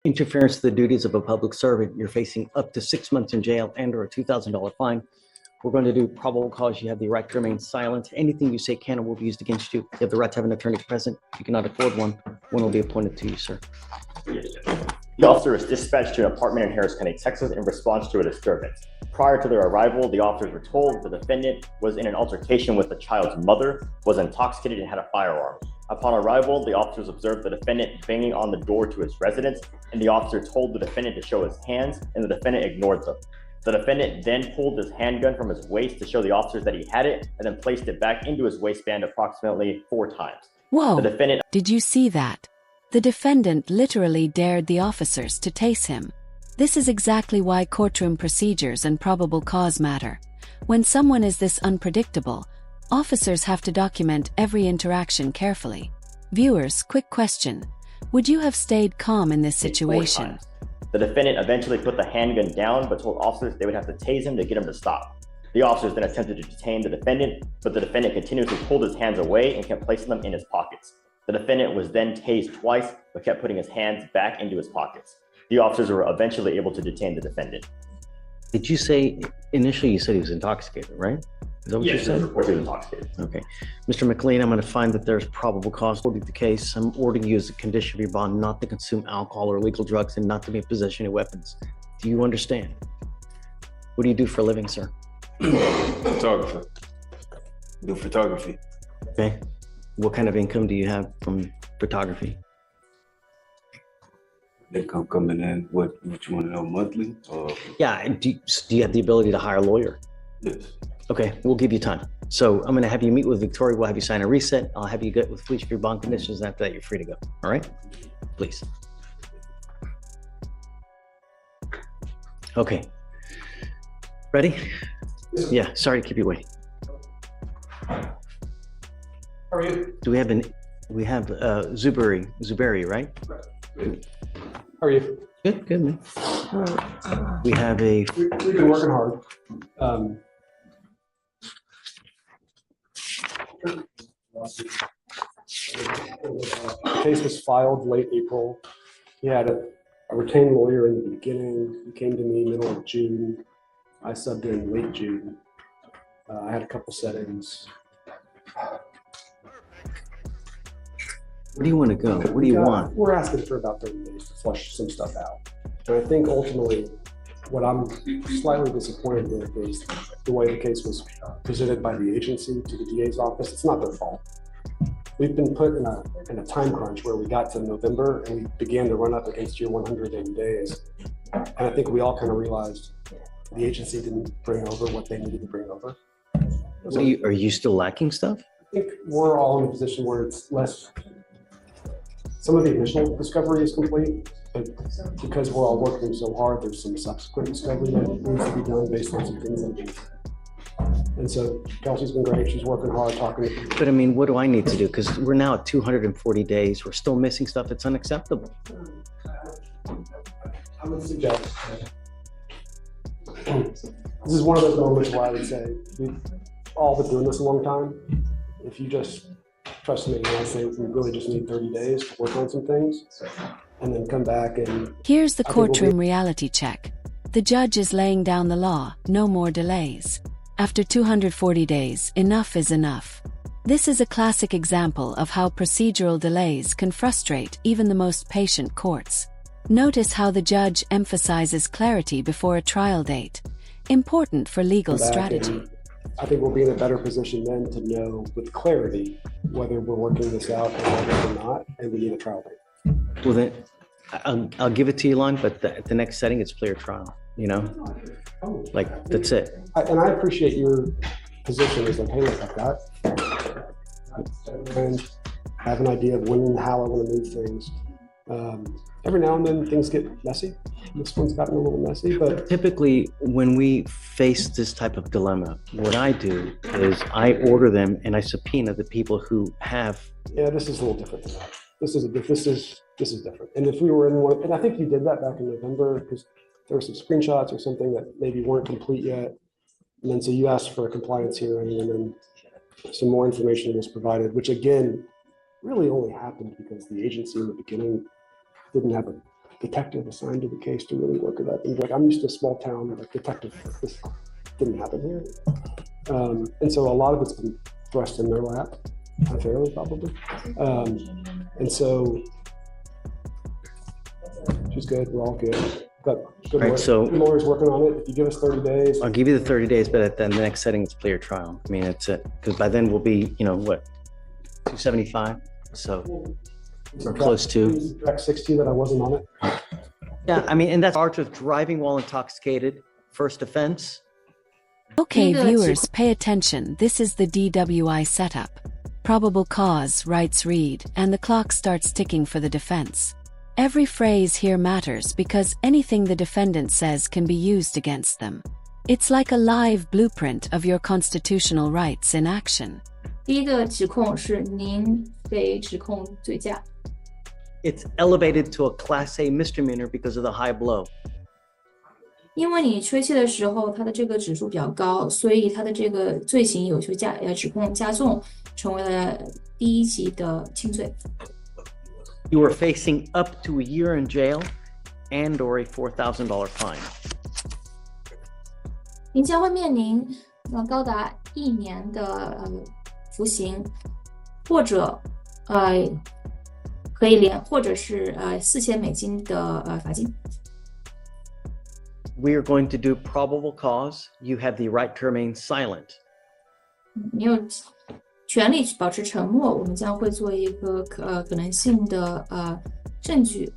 Interference to the duties of a public servant, you're facing up to 6 months in jail and or a $2,000 fine. We're going to do probable cause. You have the right to remain silent. Anything you say can or will be used against you. You have the right to have an attorney present. If you cannot afford one, one will be appointed to you, sir. The officer was dispatched to an apartment in Harris County, Texas in response to a disturbance. Prior to their arrival, the officers were told the defendant was in an altercation with the child's mother, was intoxicated, and had a firearm. Upon arrival, the officers observed the defendant banging on the door to his residence, and the officer told the defendant to show his hands, and the defendant ignored them. The defendant then pulled his handgun from his waist to show the officers that he had it, and then placed it back into his waistband approximately 4 times. Whoa, The defendant did you see that? The defendant literally dared the officers to tase him. This is exactly why courtroom procedures and probable cause matter. When someone is this unpredictable, officers have to document every interaction carefully. Viewers, quick question. Would you have stayed calm in this situation? The defendant eventually put the handgun down, but told officers they would have to tase him to get him to stop. The officers then attempted to detain the defendant, but the defendant continuously pulled his hands away and kept placing them in his pockets. The defendant was then tased twice, but kept putting his hands back into his pockets. The officers were eventually able to detain the defendant. Did you say, initially you said he was intoxicated, right? Is that what you said? Yes, of course he was intoxicated. Okay. Mr. McLean, I'm going to find that there's probable cause to the case. I'm ordering you as a condition of your bond not to consume alcohol or illegal drugs and not to be in possession of weapons. Do you understand? What do you do for a living, sir? Photographer. Do photography. Okay. What kind of income do you have from photography? Income coming in, what you want to know, monthly? Yeah, do you have the ability to hire a lawyer? Yes. Okay, we'll give you time. So I'm going to have you meet with Victoria. We'll have you sign a reset. I'll have you get with Fleischer for your bond conditions. And after that, you're free to go. All right? Please. Okay. Ready? Yeah, sorry to keep you waiting. How are you? Do we have Zuberi, right? Good. How are you? Good, man. We have a... We've been working hard. The case was filed late April. He had a retained lawyer in the beginning. He came to me middle of June. I subbed in late June. I had a couple settings. Where do you want to go? What do you want? We're asking for about 30 days to flush some stuff out. And I think ultimately what I'm slightly disappointed with is the way the case was presented by the agency to the DA's office. It's not their fault. We've been put in a time crunch where we got to November and we began to run up against your 180 days. And I think we all kind of realized the agency didn't bring over what they needed to bring over. So are you still lacking stuff? I think we're all in a position where it's less, some of the initial discovery is complete, but because we're all working so hard, there's some subsequent discovery that needs to be done based on some things that we. And so Kelsey's been great. She's working hard, talking to people. But I mean, what do I need to do? Because we're now at 240 days. We're still missing stuff. It's unacceptable. I would suggest this is one of those moments where I would say we've all been doing this a long time. If you just trust me when I say we really just need 30 days to work on some things and then come back and... Here's the courtroom reality check. The judge is laying down the law, no more delays. After 240 days, enough is enough. This is a classic example of how procedural delays can frustrate even the most patient courts. Notice how the judge emphasizes clarity before a trial date. Important for legal strategy. I think we'll be in a better position then to know with clarity whether we're working this out or whether we're not, and we need a trial date. Well, then I'll give it to you, Lon, but at the next setting, it's clear trial, you know? Like, that's it. And I appreciate your position is like, hey, look, I've got and have an idea of when and how I want to move things. Every now and then things get messy. This one's gotten a little messy, but typically when we face this type of dilemma, what I do is I order them and I subpoena the people who have. Yeah, this is a little different than that. This is different. And if we were in one, and I think you did that back in November because there were some screenshots or something that maybe weren't complete yet. And then so you asked for a compliance hearing and then some more information was provided, which again, really only happened because the agency in the beginning didn't have detective assigned to the case to really work it up. And like, I'm used to a small town, like detective, this didn't happen here. And so a lot of it's been thrust in their lap, unfairly probably. And so she's good, we're all good. Got good Right, work. so- Lawyers working on it. If you give us 30 days, I'll give you the 30 days, but at the next setting, it's plea or trial. I mean, it's because by then we'll be, what, 275? So we're close to. Track 60 that I wasn't on it. Yeah, I mean, and that's charged with driving while intoxicated, first offense. Okay, viewers, pay attention. This is the DWI setup. Probable cause, writes Reed, and the clock starts ticking for the defense. Every phrase here matters because anything the defendant says can be used against them. It's like a live blueprint of your constitutional rights in action. 第一个指控是您被指控醉驾， It's elevated to a Class A misdemeanor because of the high blow. 因为你吹气的时候，它的这个指数比较高，所以它的这个罪行有些指控加重，成为了第一级的轻罪。 You are facing up to a year in jail and/or a $4,000 fine. 您将会面临高达1年的服刑，或者可以或者是$4000的罚金。 We are going to do probable cause. You have the right to remain silent. 你有权利保持沉默，我们将会做一个可能性的证据。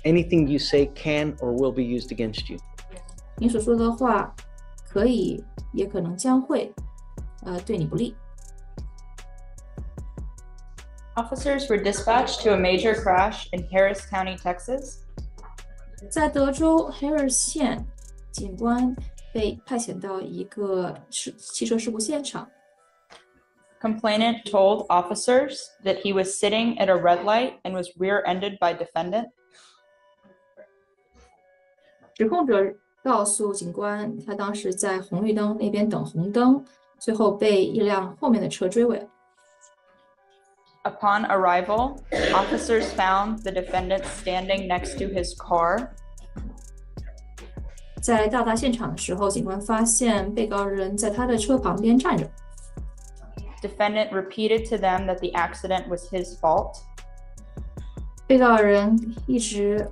Anything you say can or will be used against you. 你所说的话可以，也可能将会对你不利。 Officers were dispatched to a major crash in Harris County, Texas. 在德州 Harris 县，警官被派遣到一个汽车事故现场。 Complainant told officers that he was sitting at a red light and was rear-ended by defendant. 指控者告诉警官，他当时在红绿灯那边等红灯，最后被一辆后面的车追尾。 Upon arrival, officers found the defendant standing next to his car. 在到达现场的时候，警官发现被告人在他的车旁边站着。 Defendant repeated to them that the accident was his fault. 被告人一直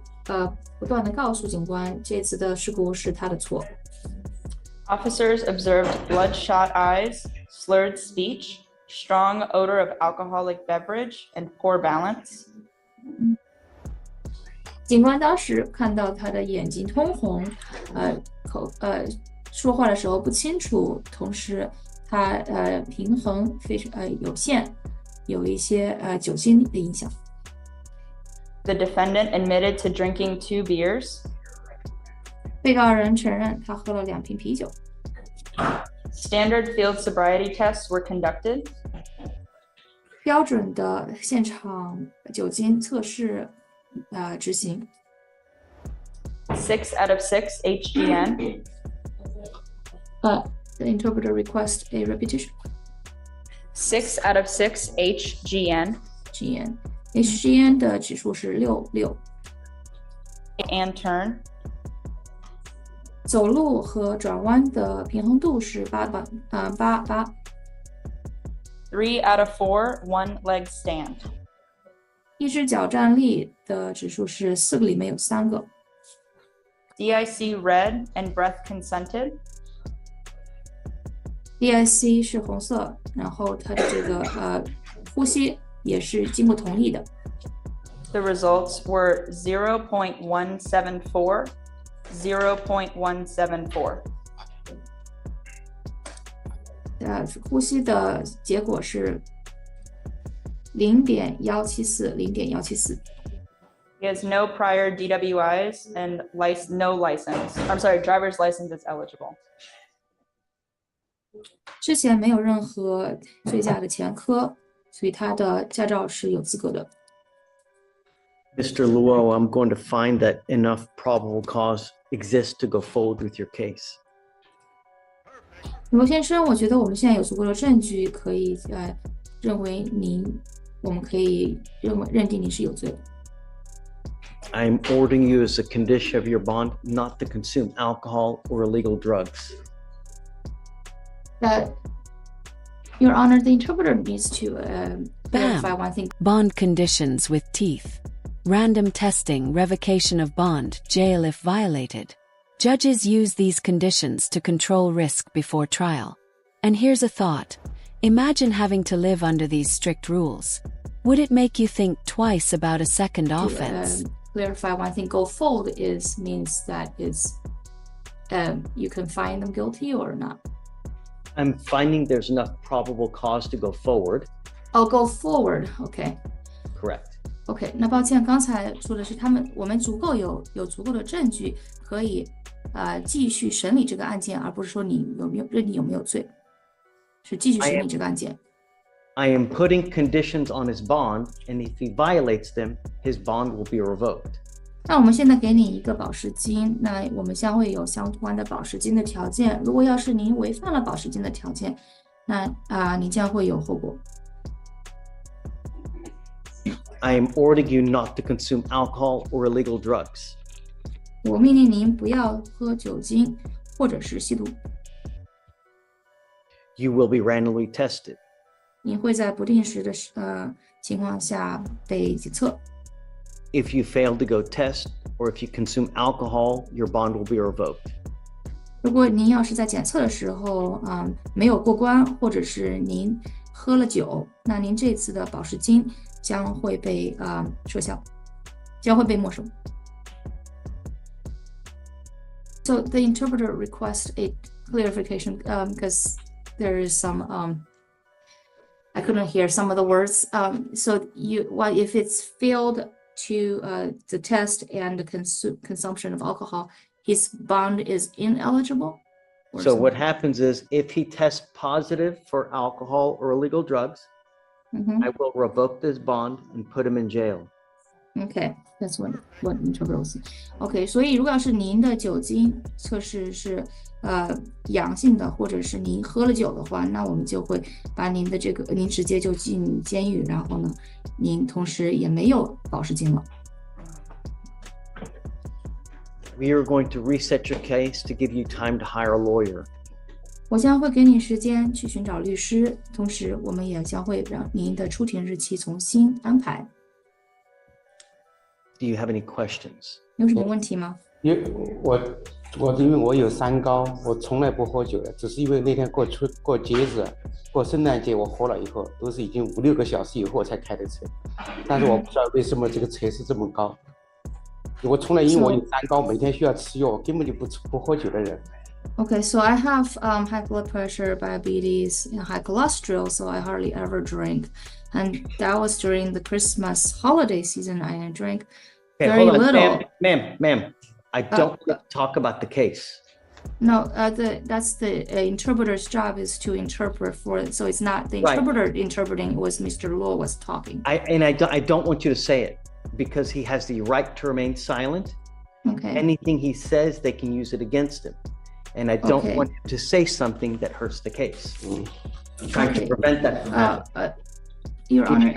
不断地告诉警官，这次的事故是他的错。 Officers observed bloodshot eyes, slurred speech, strong odor of alcoholic beverage, and poor balance. 警官当时看到他的眼睛通红，说话的时候不清楚，同时他平衡非常有限，有一些酒精的影响。 The defendant admitted to drinking 2 beers. 被告人承认他喝了2瓶啤酒。 Standard field sobriety tests were conducted. 标准的现场酒精测试执行。 6 out of 6 HGN. The interpreter requests a repetition. 6 out of 6 HGN. HGN 的指数是66。 And turn. 走路和转弯的平衡度是8。 3 out of 4 one leg stand. 一只脚站立的指数是4个里面有3个。 DIC red and breath consented. DIC 是红色，然后它的这个呼吸也是经过同意的。 The results were 0.174, 0.174. 呼吸的结果是0.174， 0.174。 He has no prior DWIs and no license. I'm sorry, driver's license is eligible. 之前没有任何醉驾的前科，所以他的驾照是有资格的。 Mr. Luo, I'm going to find that enough probable cause exists to go forward with your case. 罗先生，我觉得我们现在有足够的证据，可以认为我们可以认定您是有罪的。I'm ordering you as a condition of your bond not to consume alcohol or illegal drugs. Your Honor, the interpreter needs to clarify Bam. one thing. Bond conditions with teeth. Random testing, revocation of bond, jail if violated. Judges use these conditions to control risk before trial. And here's a thought. Imagine having to live under these strict rules. Would it make you think twice about a second offense? Clarify one thing. Go forward means that you can find them guilty or not. I'm finding there's enough probable cause to go forward. Oh, go forward. Okay. Correct. OK， 那抱歉，刚才说的是我们有足够的证据可以继续审理这个案件，而不是说你有没有罪，是继续审理这个案件。I am putting conditions on his bond, and if he violates them, his bond will be revoked. 那我们现在给你一个保释金，那我们将会有相关的保释金的条件。如果要是您违反了保释金的条件，那您将会有后果。I am ordering you not to consume alcohol or illegal drugs. 我命令您不要喝酒精或者是吸毒。You will be randomly tested. 你会在不定时的情况下被检测。If you fail to go test or if you consume alcohol, your bond will be revoked. 如果您要是在检测的时候没有过关，或者是您喝了酒，那您这次的保释金将会被撤销，将会被没收。So the interpreter requests a clarification because there is some I couldn't hear some of the words. So if it's failed to the test and the consumption of alcohol, his bond is ineligible? So what happens is if he tests positive for alcohol or illegal drugs, I will revoke this bond and put him in jail. Okay, that's what interpreter was saying. Okay, 所以如果要是您的酒精测试是阳性的，或者是您喝了酒的话，那我们就会把您直接就进监狱，然后呢，您同时也没有保释金了。We are going to reset your case to give you time to hire a lawyer. 我将会给你时间去寻找律师，同时我们也将会让您的出庭日期重新安排。Do you have any questions? 有什么问题吗？因为我有三高，我从来不喝酒的，只是因为那天过节日，过圣诞节我喝了以后，都是已经5-6个小时以后才开的车，但是我不知道为什么这个车是这么高。我从来因为我有三高，每天需要吃药，我根本就不喝酒的人。Okay, so I have high blood pressure, diabetes, and high cholesterol, so I hardly ever drink. And that was during the Christmas holiday season. I drank very little. Ma'am, I don't talk about the case. No, that's the interpreter's job is to interpret for it. So it's not the interpreter interpreting, it was Mr. Law was talking. I don't want you to say it because he has the right to remain silent. Okay. Anything he says, they can use it against him. And I don't want him to say something that hurts the case. I'm trying to prevent that from happening. Your Honor,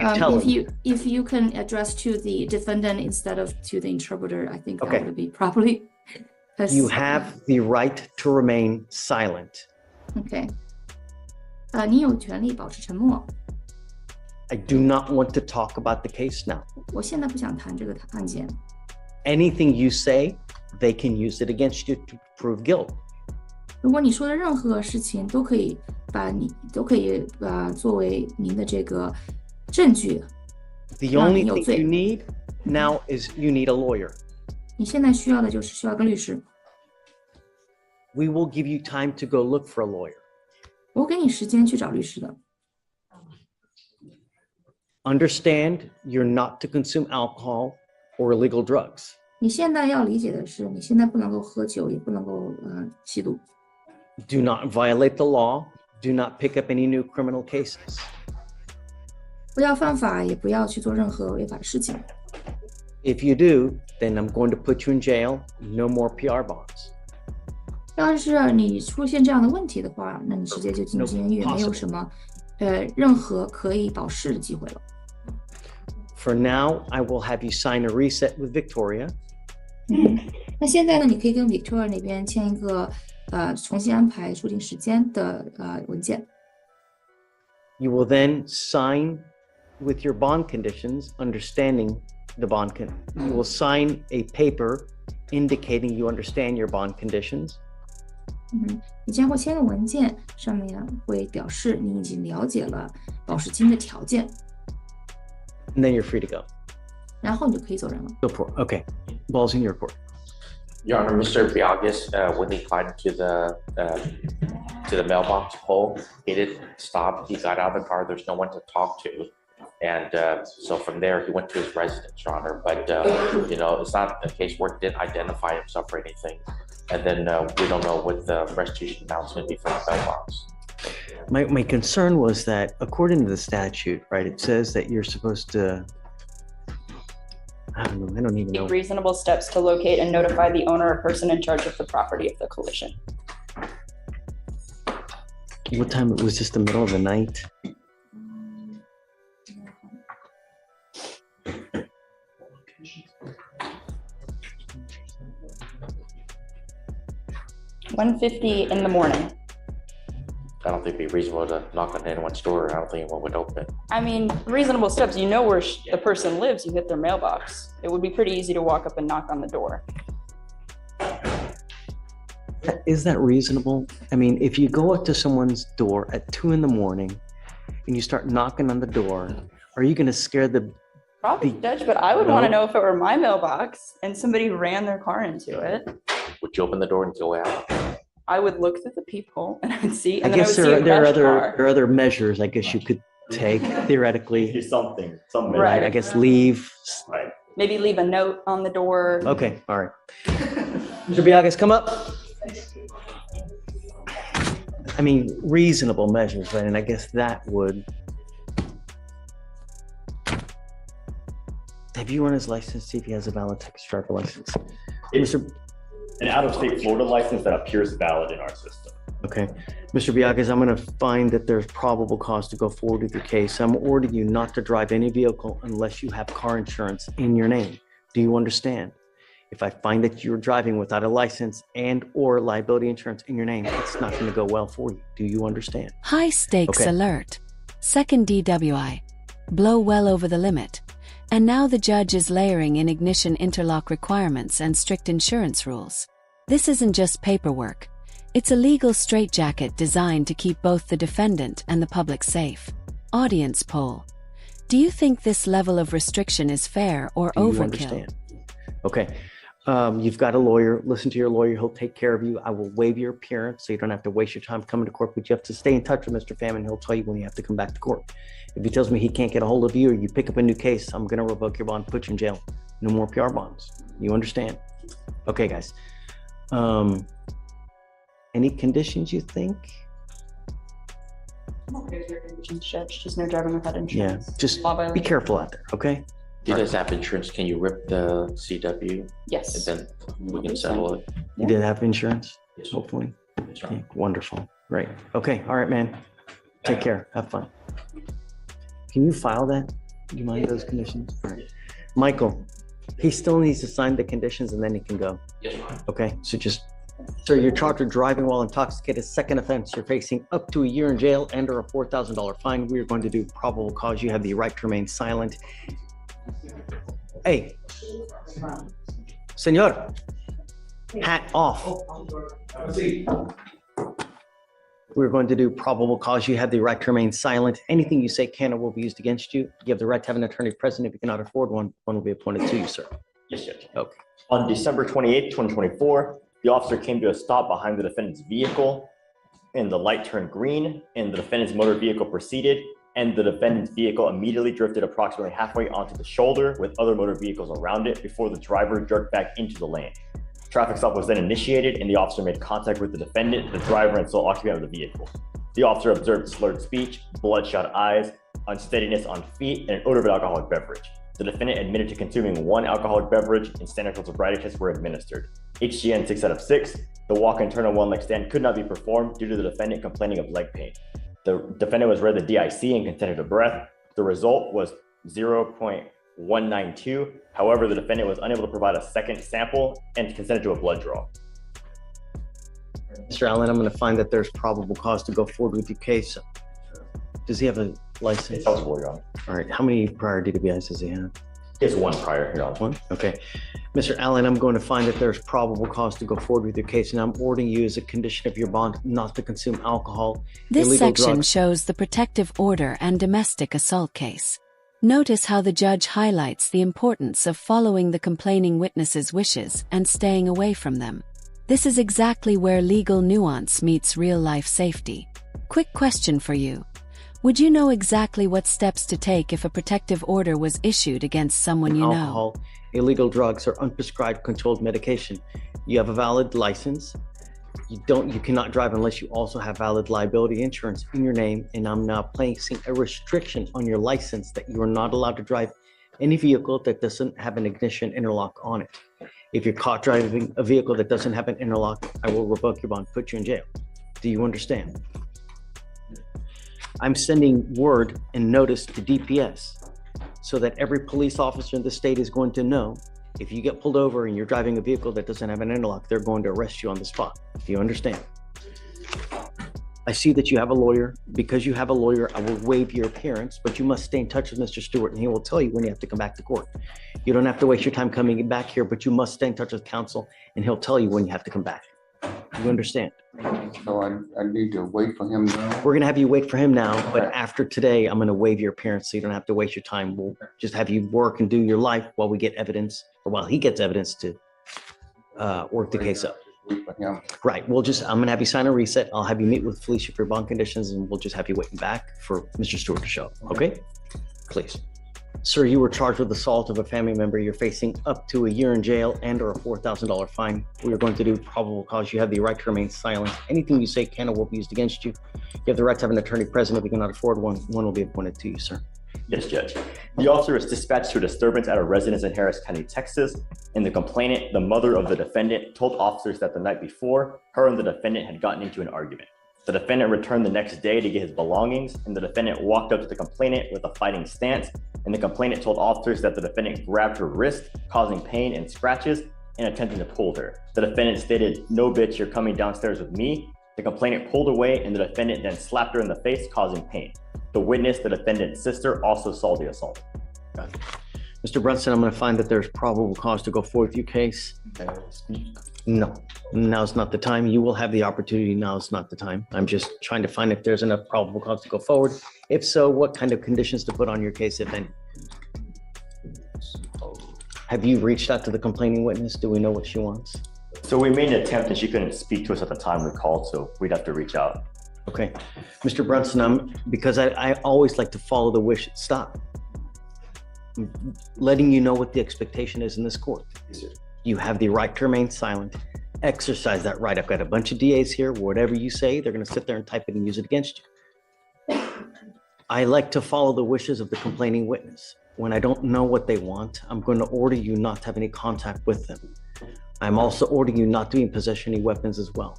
if you can address to the defendant instead of to the interpreter, I think that would be properly. You have the right to remain silent. Okay. 你有权利保持沉默。I do not want to talk about the case now. 我现在不想谈这个案件。Anything you say, they can use it against you to prove guilt. 如果你说的任何事情都可以作为您的这个证据。The only thing you need now is you need a lawyer. 你现在需要的就是需要个律师。We will give you time to go look for a lawyer. 我给你时间去找律师的。Understand you're not to consume alcohol or illegal drugs. 你现在要理解的是，你现在不能够喝酒，也不能够吸毒。Do not violate the law. Do not pick up any new criminal cases. 不要犯法，也不要去做任何违法的事情。If you do, then I'm going to put you in jail. No more PR bonds. 要是你出现这样的问题的话，那你直接就进监狱，没有什么任何可以保释的机会了。For now, I will have you sign a reset with Victoria. 那现在呢，你可以跟 Victoria 那边签一个重新安排出庭时间的文件。You will then sign with your bond conditions, understanding the bond you will sign a paper indicating you understand your bond conditions. 你将会签个文件，上面会表示你已经了解了保释金的条件。And then you're free to go. 然后你就可以走人了。Go for it. Okay. Ball's in your court. Your Honor, Mr. Biagas, when he climbed to the mailbox pole, he didn't stop. He got out of the car. There's no one to talk to. And so from there, he went to his residence, Your Honor. But, it's not a case where he didn't identify himself or anything. And then we don't know what the restitution amount is going to be for the mailbox. My concern was that according to the statute, right, it says that you're supposed to, I don't even know. Take reasonable steps to locate and notify the owner or person in charge of the property of the collision. What time was this? The middle of the night? $1:50 in the morning. I don't think it'd be reasonable to knock on anyone's door. I don't think anyone would open. I mean, reasonable steps, you know where the person lives, you hit their mailbox. It would be pretty easy to walk up and knock on the door. Is that reasonable? I mean, if you go up to someone's door at 2 a.m. and you start knocking on the door, are you going to scare the... Probably, Judge, but I would want to know if it were my mailbox and somebody ran their car into it. Would you open the door and go out? I would look through the peephole and I'd see, I and then I guess would see a there crashed car. are other measures I guess you could take theoretically. Do something. Right, I guess leave. Right. Maybe leave a note on the door. Okay, all right. Mr. Biagas, come up. I mean, reasonable measures, right? And I guess that would... Have you run his license, see if he has a valid Texas driver license? It's an out-of-state Florida license that appears valid in our system. Okay. Mr. Biagas, I'm going to find that there's probable cause to go forward with your case. I'm ordering you not to drive any vehicle unless you have car insurance in your name. Do you understand? If I find that you're driving without a license and or liability insurance in your name, it's not going to go well for you. Do you understand? High stakes alert. Second DWI. Blow well over the limit. And now the judge is layering in ignition interlock requirements and strict insurance rules. This isn't just paperwork. It's a legal straitjacket designed to keep both the defendant and the public safe. Audience poll. Do you think this level of restriction is fair or Do you overkill? understand? Okay. You've got a lawyer. Listen to your lawyer. He'll take care of you. I will waive your appearance so you don't have to waste your time coming to court, but you have to stay in touch with Mr. Famine. He'll tell you when you have to come back to court. If he tells me he can't get a hold of you or you pick up a new case, I'm going to revoke your bond, put you in jail. No more PR bonds. You understand? Okay, guys. Any conditions you think? I'm okay with your conditions, Judge. Just no driving without Yeah, insurance. just Law be violation. careful out there, okay? Do you guys have insurance? Can you rip the CW Yes. and then we can settle it? You did have insurance, Yes. hopefully? Yes, sir. Okay, wonderful. Right. Okay, all right, man. Take care. Have fun. Can you file that? Do you mind those conditions? All right. Michael, he still needs to sign the conditions and then he can go. Yes, Your Honor. Okay, so just, sir, you're charged with driving while intoxicated, second offense. You're facing up to a year in jail and or a $4,000 fine. We are going to do probable cause. You have the right to remain silent. Hey, senor, hat off. We're going to do probable cause. You have the right to remain silent. Anything you say can or will be used against you. You have the right to have an attorney present. If you cannot afford one, one will be appointed to you, sir. Yes, Judge. Okay. On December 28, 2024, the officer came to a stop behind the defendant's vehicle and the light turned green and the defendant's motor vehicle proceeded and the defendant's vehicle immediately drifted approximately halfway onto the shoulder with other motor vehicles around it before the driver jerked back into the lane. Traffic stop was then initiated and the officer made contact with the defendant, the driver, and sole occupant of the vehicle. The officer observed slurred speech, bloodshot eyes, unsteadiness on feet, and an odor of an alcoholic beverage. The defendant admitted to consuming one alcoholic beverage and standard sobriety tests were administered. HGN 6 out of 6, the walk and turn on one leg stand could not be performed due to the defendant complaining of leg pain. The defendant was read the DIC and consented to breath. The result was 0.1 192. However, the defendant was unable to provide a second sample and consented to a blood draw. Mr. Allen, I'm going to find that there's probable cause to go forward with your case. Does he have a license? It's eligible, Your Honor. All right. How many prior DWIs does he have? He has one prior, Your Honor. One? Okay. Mr. Allen, I'm going to find that there's probable cause to go forward with your case, and I'm ordering you as a condition of your bond not to consume alcohol, This illegal section drugs. shows the protective order and domestic assault case. Notice how the judge highlights the importance of following the complaining witness's wishes and staying away from them. This is exactly where legal nuance meets real-life safety. Quick question for you. Would you know exactly what steps to take if a protective order was issued against someone you know? Alcohol, illegal drugs, or unprescribed controlled medication. You have a valid license. You cannot drive unless you also have valid liability insurance in your name, and I'm now placing a restriction on your license that you are not allowed to drive any vehicle that doesn't have an ignition interlock on it. If you're caught driving a vehicle that doesn't have an interlock, I will revoke your bond, put you in jail. Do you understand? I'm sending word and notice to DPS so that every police officer in the state is going to know if you get pulled over and you're driving a vehicle that doesn't have an interlock, they're going to arrest you on the spot. Do you understand? I see that you have a lawyer. Because you have a lawyer, I will waive your appearance, but you must stay in touch with Mr. Stewart and he will tell you when you have to come back to court. You don't have to waste your time coming back here, but you must stay in touch with counsel and he'll tell you when you have to come back. Do you understand? So I need to wait for him now? We're gonna have you wait for him now, but after today, I'm gonna waive your appearance so you don't have to waste your time. We'll just have you work and do your life while we get evidence, or while he gets evidence to work the case up. Wait for him. Right, I'm gonna have you sign a reset. I'll have you meet with Fleischer for your bond conditions, and we'll just have you waiting back for Mr. Stewart to show up, okay? Please. Sir, you were charged with assault of a family member. You're facing up to a year in jail and or a $4,000 fine. We are going to do probable cause. You have the right to remain silent. Anything you say can or will be used against you. You have the right to have an attorney present. If you cannot afford one, one will be appointed to you, sir. Yes, Judge. The officer was dispatched to a disturbance at a residence in Harris County, Texas, and the complainant, the mother of the defendant, told officers that the night before, her and the defendant had gotten into an argument. The defendant returned the next day to get his belongings, and the defendant walked up to the complainant with a fighting stance, and the complainant told officers that the defendant grabbed her wrist, causing pain and scratches, and attempting to pull her. The defendant stated, "No bitch, you're coming downstairs with me." The complainant pulled away, and the defendant then slapped her in the face, causing pain. The witness, the defendant's sister, also saw the assault. Mr. Brunson, I'm going to find that there's probable cause to go forward with your case. No, now's not the time. You will have the opportunity. Now's not the time. I'm just trying to find if there's enough probable cause to go forward. If so, what kind of conditions to put on your case, if any? Have you reached out to the complaining witness? Do we know what she wants? So we made an attempt and she couldn't speak to us at the time we called, so we'd have to reach out. Okay. Mr. Brunson, because I always like to follow the wish. Stop. I'm letting you know what the expectation is in this court. You have the right to remain silent. Exercise that right. I've got a bunch of DAs here. Whatever you say, they're going to sit there and type it and use it against you. I like to follow the wishes of the complaining witness. When I don't know what they want, I'm going to order you not to have any contact with them. I'm also ordering you not to be in possession of any weapons as well.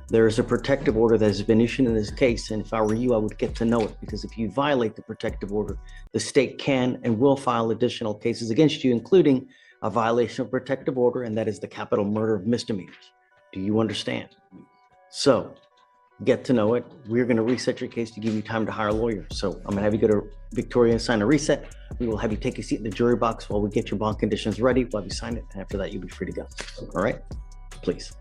There is a protective order that has been issued in this case, and if I were you, I would get to know it, because if you violate the protective order, the state can and will file additional cases against you, including a violation of protective order, and that is the capital murder of misdemeanors. Do you understand? So get to know it. We're going to reset your case to give you time to hire a lawyer. So I'm going to have you go to Victoria and sign a reset. We will have you take a seat in the jury box while we get your bond conditions ready. We'll have you sign it, and after that, you'll be free to go. All right? Please.